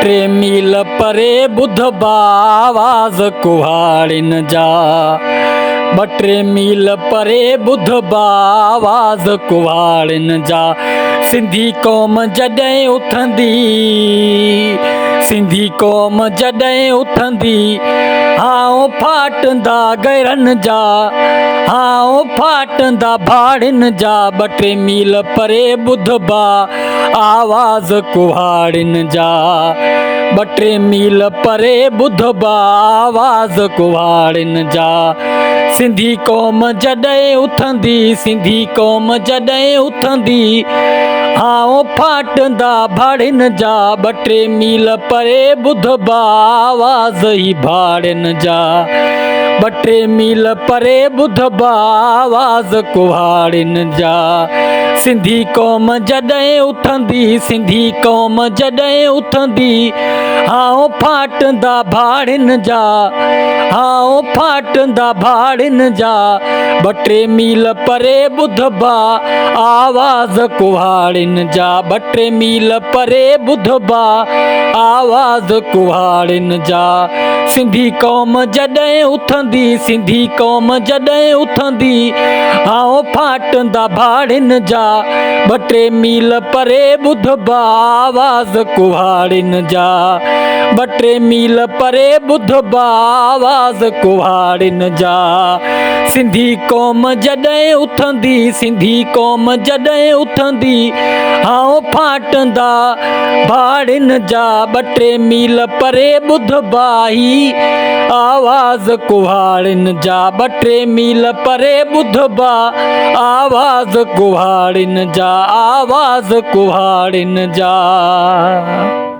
टे मील परे बुध आवाज़ कुहाड़िन जा। टे मील परे बुध आवाज़ कुहाड़िन जा। सिंधी क़ौम जॾहिं उथंदी, सिंधी क़ौम जॾहिं उथंदी, हाओ फाटंदा गैरन जा, हाओ फाटंदा भाड़िन जा। टे मील परे बुध आवाज़ कुहाड़िन जा। टे मील परे बुध आवाज़ कुहाड़िन जा। सिंधी क़ौम जॾहिं उथंदी, सिंधी क़ौम जॾहिं उथंदी, हाओ फाटंदा भाड़िन जा। टे मील परे बुध आवाज़ ई भाड़िन जा। टे मील परे बुध आवाज़ कुहाड़िन जा। सिंधी क़ौम जॾहिं उथंदी, सिंधी क़ौम जॾहिं उथंदी, हाओ फाटंदा भाड़िन जा, हाओ फाटंदा भाड़िन जा। टे मील परे बुध आवाज़ कुहाड़िन जा। टे मील परे बुध आवाज़ कुहाड़िन जा। सिंधी क़ौम जॾहिं उथंदी, सिंधी क़ौम जॾहिं उथंदी, हाओ फाटंदा भाड़िन जा। टे मील परे बुध आवाज़ कुहाड़िन जा। टे मील परे बुध आवाज़ कुहाड़िन जा। सिंधी क़ौम जॾहिं उथंदी, सिंधी क़ौम जॾहिं उथंदी, हाओ फाटंदा भाड़िन जा। टे मील परे बुध ई आवाज़ कुहाड़िन जा। टे मील परे बुध आवाज़ कुहाड़िन जा, आवाज़ कुहाड़िन जा।